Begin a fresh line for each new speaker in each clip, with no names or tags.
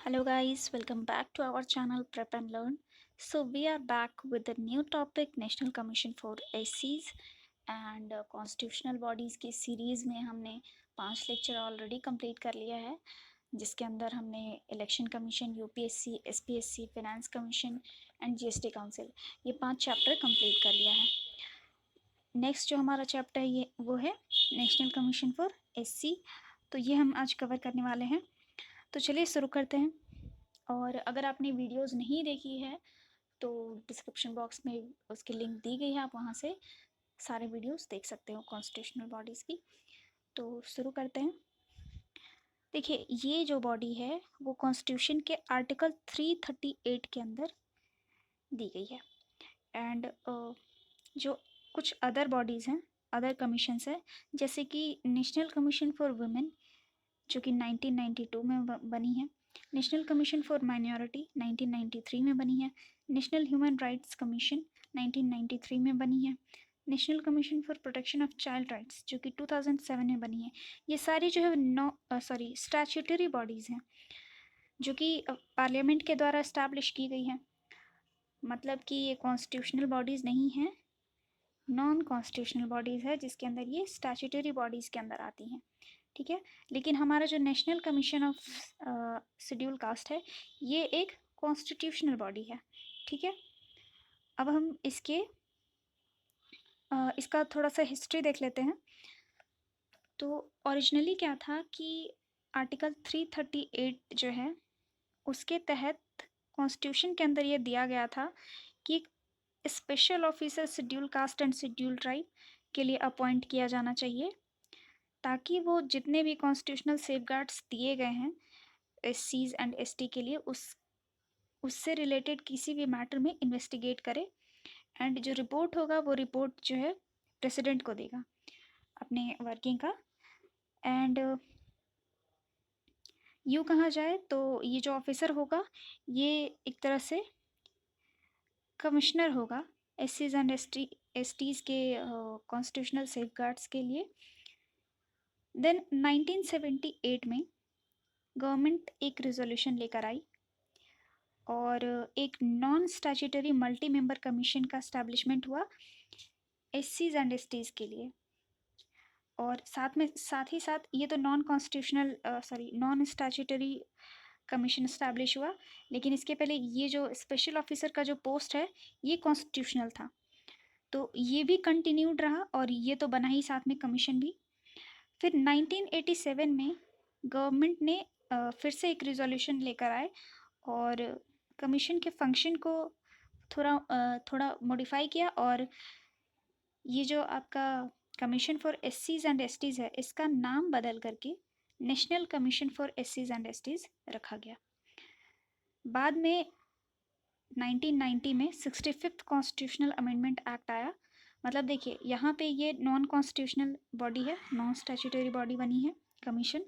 Hello guys, welcome back to our channel Prep and Learn. So we are back with the new topic National Commission for SCs and constitutional bodies की series में हमने 5 lecture already complete कर लिया है, जिसके अंदर हमने election commission, UPSC, SPSC, finance commission and GST council ये 5 चैप्टर कंप्लीट कर लिया है। नेक्स्ट जो हमारा चैप्टर है ये वो है नेशनल कमीशन फॉर एससी, तो ये हम आज कवर करने वाले हैं। तो चलिए शुरू करते हैं। और अगर आपने वीडियोस नहीं देखी है तो डिस्क्रिप्शन बॉक्स में उसकी लिंक दी गई है, आप वहाँ से सारे वीडियोस देख सकते हो कॉन्स्टिट्यूशनल बॉडीज़ की। तो शुरू करते हैं। देखिए, ये जो बॉडी है वो कॉन्स्टिट्यूशन के आर्टिकल 338 के अंदर दी गई है। एंड जो कुछ अदर बॉडीज़ हैं, अदर कमीशंस हैं, जैसे कि नेशनल कमीशन फॉर वुमेन जो कि 1992 में बनी है, नेशनल कमीशन फॉर माइनॉरिटी 1993 में बनी है, नेशनल ह्यूमन राइट्स कमीशन 1993 में बनी है, national commission for protection of child rights जो कि 2007 में बनी है। ये सारी जो है स्टैट्यूटरी बॉडीज़ हैं जो कि पार्लियामेंट के द्वारा इस्टेब्लिश की गई हैं। मतलब कि ये कॉन्स्टिट्यूशनल बॉडीज़ नहीं हैं, नॉन कॉन्स्टिट्यूशनल बॉडीज़ है, जिसके अंदर ये स्टैट्यूटरी बॉडीज़ के अंदर आती हैं। ठीक है, लेकिन हमारा जो national commission of schedule caste है ये एक कॉन्स्टिट्यूशनल बॉडी है। ठीक है, अब हम इसका थोड़ा सा हिस्ट्री देख लेते हैं। तो ओरिजिनली क्या था कि आर्टिकल 338 जो है उसके तहत कॉन्स्टिट्यूशन के अंदर ये दिया गया था कि special officer schedule caste and schedule tribe के लिए अपॉइंट किया जाना चाहिए, ताकि वो जितने भी कॉन्स्टिट्यूशनल सेफगार्ड्स दिए गए हैं एससीज एंड एसटी के लिए उससे रिलेटेड किसी भी मैटर में इन्वेस्टिगेट करे। एंड जो रिपोर्ट होगा वो रिपोर्ट जो है प्रेसिडेंट को देगा अपने वर्किंग का। एंड यूँ कहा जाए तो ये जो ऑफिसर होगा ये एक तरह से कमिश्नर होगा एससीज एंड एसटीज़ के कॉन्स्टिट्यूशनल सेफगार्ड्स के लिए। देन 1978 में गवर्नमेंट एक रिजोल्यूशन लेकर आई और एक non statutory multi member commission का इस्टेब्लिशमेंट हुआ एससीज एंड एसटीज़ के लिए। और साथ ही साथ ये तो नॉन स्टैट्यूटरी कमीशन इस्टेब्लिश हुआ, लेकिन इसके पहले ये जो स्पेशल ऑफिसर का जो पोस्ट है ये कॉन्स्टिट्यूशनल था, तो ये भी कंटिन्यूड रहा और ये तो बना ही साथ में कमीशन भी। फिर 1987 में गवर्नमेंट ने फिर से एक रिजोल्यूशन लेकर आए और कमीशन के फंक्शन को थोड़ा मॉडिफाई किया, और ये जो आपका कमीशन फॉर एससीज एंड एसटीज़ है इसका नाम बदल करके नेशनल कमीशन फॉर एससीज एंड एसटीज़ रखा गया। बाद में 1990 में 65th कॉन्स्टिट्यूशनल अमेंडमेंट एक्ट आया। मतलब देखिए, यहाँ पे ये नॉन कॉन्स्टिट्यूशनल बॉडी है, नॉन स्टैट्यूटरी बॉडी बनी है कमीशन,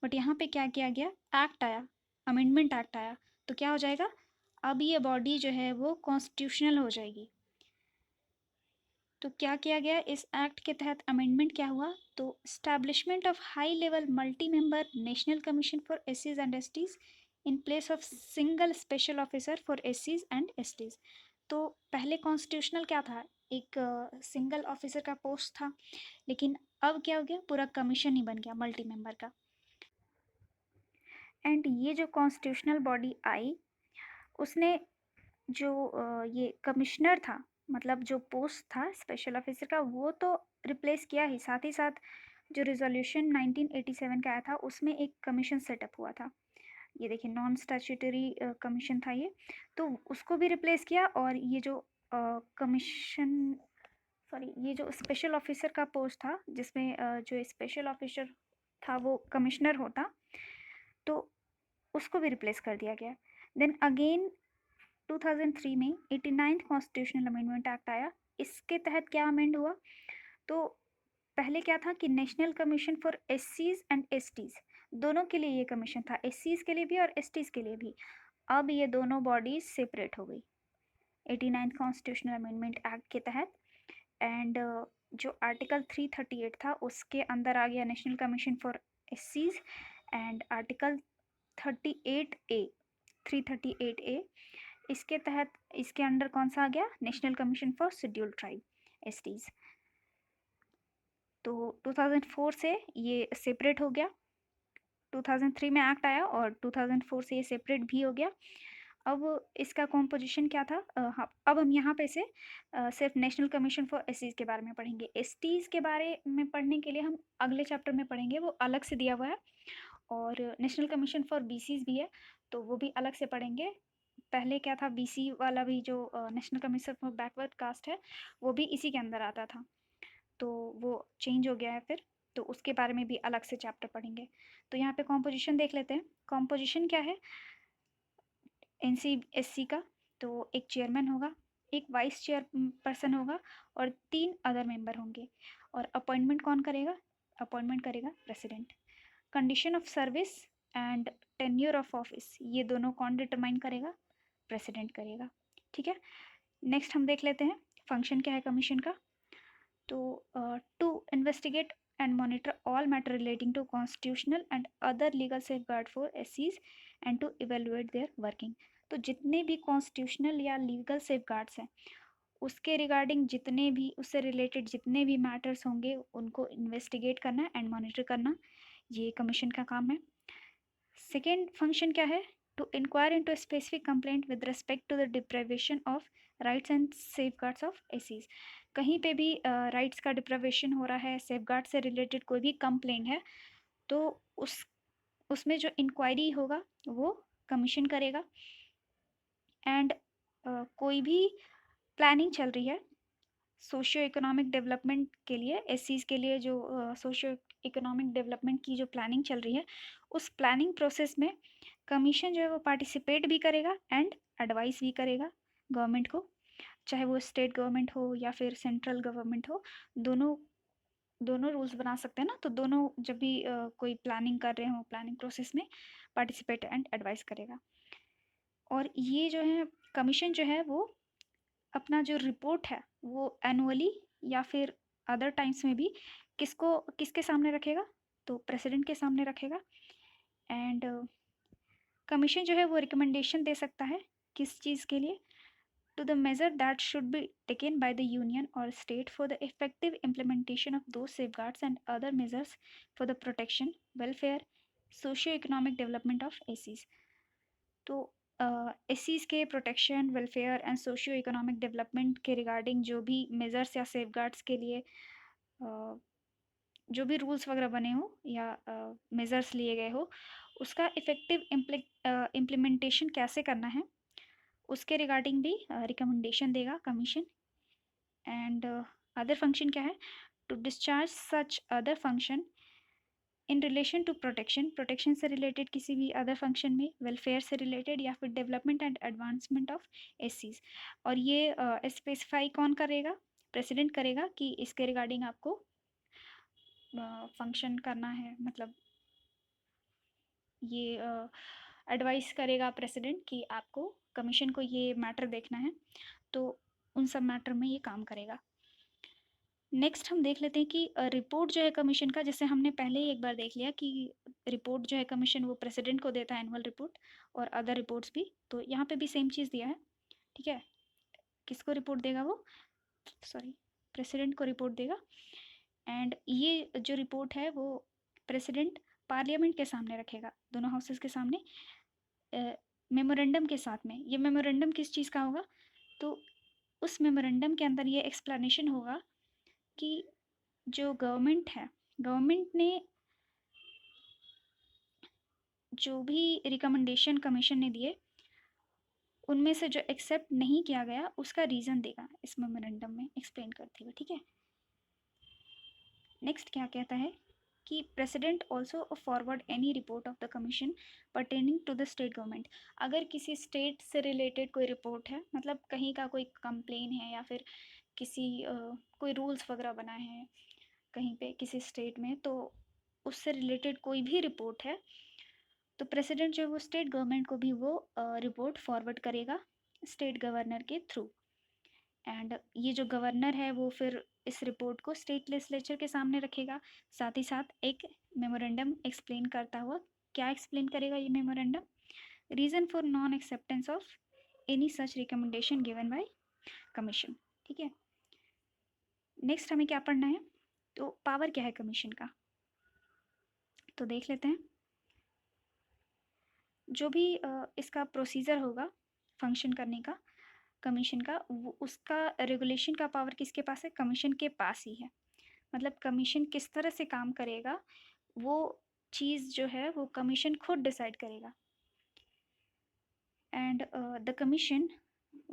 बट यहाँ पे क्या किया गया, एक्ट आया, अमेंडमेंट एक्ट आया, तो क्या हो जाएगा, अब ये बॉडी जो है वो कॉन्स्टिट्यूशनल हो जाएगी। तो क्या किया गया इस एक्ट के तहत, अमेंडमेंट क्या हुआ, तो establishment of high level multi member national commission for एससीज and STs in place of single special officer for एससीज एंड एसटीज। तो पहले कॉन्स्टिट्यूशनल क्या था, एक सिंगल ऑफिसर का पोस्ट था, लेकिन अब क्या हो गया, पूरा कमीशन ही बन गया मल्टी मेंबर का। एंड ये जो कॉन्स्टिट्यूशनल बॉडी आई उसने जो ये कमिश्नर था, मतलब जो पोस्ट था स्पेशल ऑफिसर का, वो तो रिप्लेस किया ही, साथ ही साथ जो रिजोल्यूशन 1987 का आया था उसमें एक कमीशन सेटअप हुआ था, ये देखिए नॉन स्टैट्यूटरी कमीशन था ये, तो उसको भी रिप्लेस किया। और ये जो कमीशन ये जो स्पेशल ऑफिसर का पोस्ट था जिसमें जो स्पेशल ऑफिसर था वो कमिश्नर होता, तो उसको भी रिप्लेस कर दिया गया। देन अगेन 2003 में 89th कॉन्स्टिट्यूशनल अमेंडमेंट एक्ट आया। इसके तहत क्या अमेंड हुआ, तो पहले क्या था कि नेशनल कमीशन फॉर एससीज एंड एसटीज, दोनों के लिए ये कमीशन था, एससीज के लिए भी और एसटीज के लिए भी। अब ये दोनों बॉडीज सेपरेट हो गई 89th कॉन्स्टिट्यूशनल अमेंडमेंट एक्ट के तहत। एंड जो आर्टिकल 338 था उसके अंदर आ गया नेशनल कमीशन फॉर एससीज, एंड आर्टिकल 38A 338A। इसके तहत इसके अंडर कौन सा आ गया? National commission for scheduled tribe, STs. तो 2004 से ये सेपरेट हो गया। 2003 में एक्ट आया और 2004 से ये सेपरेट भी हो गया। अब इसका कॉम्पोजिशन क्या था? हाँ, अब हम यहाँ पे से सिर्फ नेशनल कमीशन फॉर एससीज के बारे में पढ़ेंगे। एसटीज के बारे में पढ़ने के लिए हम अगले चैप्टर में पढ़ेंगे, वो अलग से दिया हुआ है। और नेशनल कमीशन फॉर बीसीज भी है, तो वो भी अलग से पढ़ेंगे। पहले क्या था, बीसी वाला भी जो national commission for backward caste है, वो भी इसी के अंदर आता था, तो वो चेंज हो गया है फिर, तो उसके बारे में भी अलग से चैप्टर पढ़ेंगे। तो यहाँ पे कॉम्पोजिशन देख लेते हैं। कॉम्पोजिशन क्या है एनसीएससी का? तो एक चेयरमैन होगा, एक वाइस चेयर पर्सन होगा और 3 अदर मेंबर होंगे। और अपॉइंटमेंट कौन करेगा? अपॉइंटमेंट करेगा president. Condition of service and tenure of office, ये दोनों कौन डिटरमाइन करेगा? प्रेसिडेंट करेगा। ठीक है, नेक्स्ट हम देख लेते हैं फंक्शन क्या है कमीशन का। तो to investigate and monitor all matter relating to constitutional and other legal safeguard for एससीज and to evaluate their working. तो जितने भी कॉन्स्टिट्यूशनल या लीगल सेफगार्ड्स हैं, उसके रिगार्डिंग जितने भी, उससे रिलेटेड जितने भी मैटर्स होंगे, उनको इन्वेस्टिगेट करना एंड मॉनिटर करना, ये कमीशन का काम है। सेकेंड फंक्शन क्या है? To inquire into specific complaint with respect to the deprivation of rights and safeguards of एसीज। कहीं पे भी राइट्स का डिप्राइवेशन हो रहा है, सेफगार्ड से रिलेटेड कोई भी कंप्लेंट है, तो उसमें जो इंक्वायरी होगा वो कमीशन करेगा। एंड कोई भी प्लानिंग चल रही है सोशियो इकोनॉमिक डेवलपमेंट के लिए, एससीज के लिए, जो सोशियो इकोनॉमिक डेवलपमेंट की जो प्लानिंग चल रही है, उस प्लानिंग प्रोसेस में कमीशन जो है वो पार्टिसिपेट भी करेगा एंड एडवाइस भी करेगा गवर्नमेंट को, चाहे वो स्टेट गवर्नमेंट हो या फिर सेंट्रल गवर्नमेंट हो। दोनों दोनों रूल्स बना सकते हैं ना, तो दोनों जब भी कोई प्लानिंग कर रहे हो, प्लानिंग प्रोसेस में पार्टिसिपेट एंड एडवाइस करेगा। और ये जो है कमीशन जो है वो अपना जो रिपोर्ट है वो एनुअली या फिर अदर टाइम्स में भी किसके सामने रखेगा? तो प्रेसिडेंट के सामने रखेगा। एंड कमीशन जो है वो रिकमेंडेशन दे सकता है किस चीज़ के लिए? To the measure that should be taken by the union और state for the effective implementation of those safeguards and other measures for the protection, welfare, socio economic development of एसीज। तो एसीज के protection, welfare and socio economic development के regarding जो भी measures या safeguards के लिए जो भी रूल्स वगैरह बने हो या मेजर्स लिए गए हो, उसका इफेक्टिव इम्प्लीमेंटेशन कैसे करना है, उसके रिगार्डिंग भी रिकमेंडेशन देगा कमीशन। एंड अदर फंक्शन क्या है? To discharge such other function in relation to protection, protection से रिलेटेड किसी भी अदर फंक्शन में, वेलफेयर से रिलेटेड या फिर डेवलपमेंट एंड एडवांसमेंट ऑफ एसीज। और ये स्पेसिफाई कौन करेगा? प्रेसिडेंट करेगा कि इसके रिगार्डिंग आपको फंक्शन करना है, मतलब ये एडवाइस करेगा प्रेसिडेंट कि आपको कमीशन को ये मैटर देखना है, तो उन सब मैटर में ये काम करेगा। नेक्स्ट हम देख लेते हैं कि रिपोर्ट जो है कमीशन का, जैसे हमने पहले ही एक बार देख लिया कि रिपोर्ट जो है कमीशन वो प्रेसिडेंट को देता है, एनुअल रिपोर्ट और अदर रिपोर्ट्स भी, तो यहाँ पे भी सेम चीज़ दिया है। ठीक है, किसको रिपोर्ट देगा वो? सॉरी, प्रेसिडेंट को रिपोर्ट देगा। एंड ये जो रिपोर्ट है वो प्रेसिडेंट पार्लियामेंट के सामने रखेगा, दोनों हाउसेस के सामने, मेमोरेंडम के साथ में। ये मेमोरेंडम किस चीज़ का होगा? तो उस मेमोरेंडम के अंदर ये एक्सप्लेनेशन होगा कि जो गवर्नमेंट है, गवर्नमेंट ने जो भी रिकमेंडेशन कमीशन ने दिए, उनमें से जो एक्सेप्ट नहीं किया गया उसका रीज़न देगा इस मेमोरेंडम में एक्सप्लेन करते हुए। ठीक है, नेक्स्ट क्या कहता है कि president also forward any report of the commission pertaining to the state government. अगर किसी स्टेट से रिलेटेड कोई रिपोर्ट है, मतलब कहीं का कोई कंप्लेन है या फिर किसी कोई रूल्स वगैरह बनाए हैं कहीं पे किसी स्टेट में, तो उससे रिलेटेड कोई भी रिपोर्ट है, तो प्रेसिडेंट जो है वो स्टेट गवर्नमेंट को भी वो रिपोर्ट फॉरवर्ड करेगा स्टेट गवर्नर के थ्रू। एंड ये जो गवर्नर है वो फिर इस रिपोर्ट को स्टेट लेजिस्लेचर के सामने रखेगा, साथ ही साथ एक मेमोरेंडम एक्सप्लेन करता हुआ। क्या एक्सप्लेन करेगा ये memorandum? Reason for non acceptance of any such recommendation given by commission. ठीक है, नेक्स्ट हमें क्या पढ़ना है, तो पावर क्या है कमीशन का, तो देख लेते हैं। जो भी इसका प्रोसीजर होगा फंक्शन करने का कमीशन का, वो उसका रेगुलेशन का पावर किसके पास है, कमीशन के पास ही है। मतलब कमीशन किस तरह से काम करेगा वो चीज़ जो है वो कमीशन खुद डिसाइड करेगा। And the commission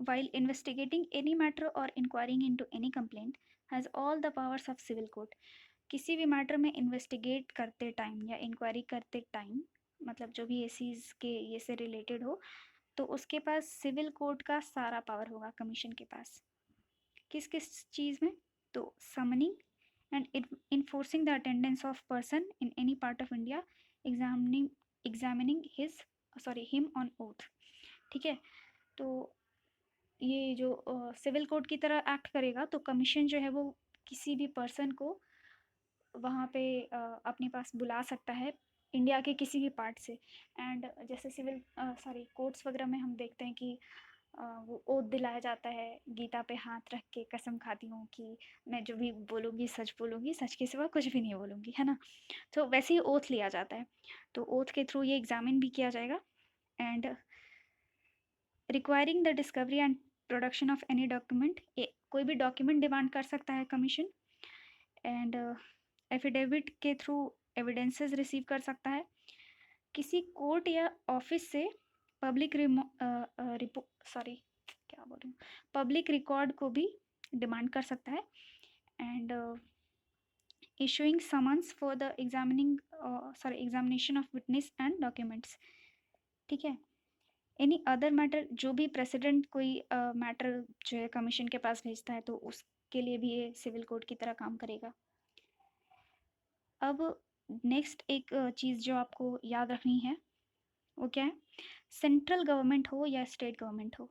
while investigating any matter or inquiring into any complaint has all the powers of civil court। किसी भी मैटर में इन्वेस्टिगेट करते टाइम या इंक्वायरी करते टाइम, मतलब जो भी एसीज के ये से रिलेटेड हो, तो उसके पास सिविल कोर्ट का सारा पावर होगा कमीशन के पास। किस किस चीज़ में, तो summoning and enforcing the attendance of person in any part of India, examining him on oath. ठीक है, तो ये जो सिविल कोर्ट की तरह एक्ट करेगा, तो कमीशन जो है वो किसी भी पर्सन को वहाँ पे अपने पास बुला सकता है इंडिया के किसी भी पार्ट से। एंड जैसे कोर्ट्स वगैरह में हम देखते हैं कि वो ओथ दिलाया जाता है, गीता पे हाथ रख के कसम खाती हूँ कि मैं जो भी बोलूँगी सच बोलूँगी, सच के सिवा कुछ भी नहीं बोलूँगी, है ना। तो वैसे ही ओथ लिया जाता है, तो ओथ के थ्रू ये एग्जामिन भी किया जाएगा। And requiring the discovery and production of any document, कोई भी डॉक्यूमेंट डिमांड कर सकता है कमीशन। एंड एफिडेविट के थ्रू एविडेंसेस रिसीव कर सकता है। किसी कोर्ट या ऑफिस से पब्लिक पब्लिक रिकॉर्ड को भी डिमांड कर सकता है। And issuing summons for the examination of witness and documents. ठीक है, एनी अदर मैटर, जो भी प्रेसिडेंट कोई मैटर जो है कमीशन के पास भेजता है, तो उसके लिए भी ये सिविल कोर्ट की तरह काम करेगा। अब नेक्स्ट एक चीज़ जो आपको याद रखनी है वो क्या है, सेंट्रल गवर्नमेंट हो या स्टेट गवर्नमेंट हो,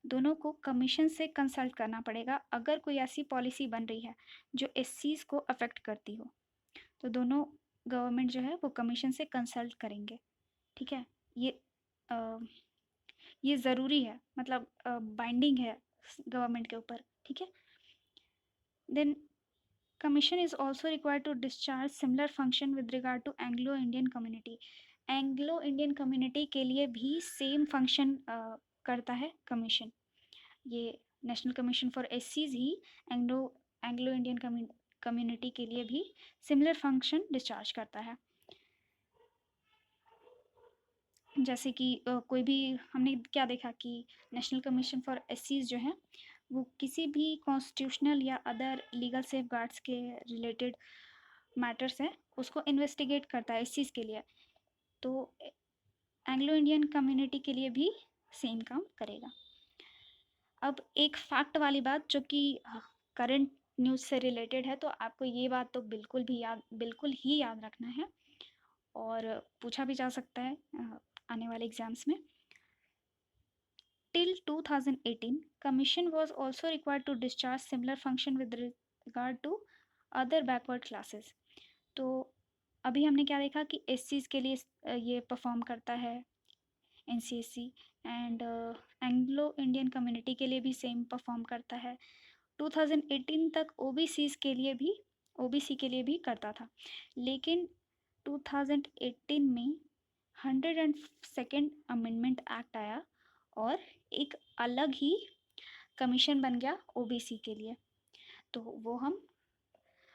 दोनों को कमीशन से कंसल्ट करना पड़ेगा अगर कोई ऐसी पॉलिसी बन रही है जो एससीज को अफेक्ट करती हो, तो दोनों गवर्नमेंट जो है वो कमीशन से कंसल्ट करेंगे। ठीक है, ये अ, ये ज़रूरी है, मतलब बाइंडिंग है गवर्नमेंट के ऊपर। ठीक है, then commission is also required to discharge similar function with regard to anglo indian community। Anglo Indian community के लिए भी सेम फंक्शन करता है कमीशन। ये नेशनल कमीशन फॉर एससीज ही एंग्लो एंग्लो इंडियन कम्युनिटी के लिए भी सिमिलर फंक्शन डिस्चार्ज करता है। जैसे कि कोई भी हमने क्या देखा कि नेशनल कमीशन फॉर एससीज जो है वो किसी भी कॉन्स्टिट्यूशनल या अदर लीगल सेफ गार्ड्स के रिलेटेड मैटर्स हैं उसको इन्वेस्टिगेट करता है इस चीज़ के लिए, तो एंग्लो इंडियन कम्युनिटी के लिए भी सेम काम करेगा। अब एक फैक्ट वाली बात जो कि करंट न्यूज़ से रिलेटेड है, तो आपको ये बात तो बिल्कुल ही याद रखना है और पूछा भी जा सकता है आने वाले एग्जाम्स में। Till 2018, Commission was also required to discharge similar function with regard to other backward classes। तो अभी हमने क्या देखा कि इस चीज़ के लिए ये परफॉर्म करता है NCSC, and Anglo Indian community के लिए भी सेम परफॉर्म करता है। 2018 तक ओबीसी के लिए भी करता था, लेकिन 2018 में 102nd अमेंडमेंट एक्ट आया और एक अलग ही कमीशन बन गया ओबीसी के लिए, तो वो हम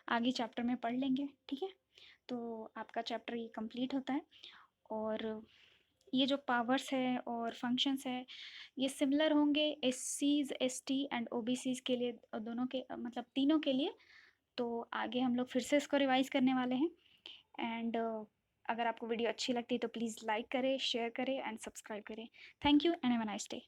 आगे चैप्टर में पढ़ लेंगे। ठीक है, तो आपका चैप्टर ये कंप्लीट होता है और ये जो पावर्स है और फंक्शंस है ये सिमिलर होंगे एससीज एसटी एंड ओबीसीज के लिए, दोनों के मतलब तीनों के लिए। तो आगे हम लोग फिर से इसको रिवाइज करने वाले हैं। एंड अगर आपको वीडियो अच्छी लगती है तो प्लीज़ लाइक करें, शेयर करें एंड सब्सक्राइब करें। Thank you and have a nice day.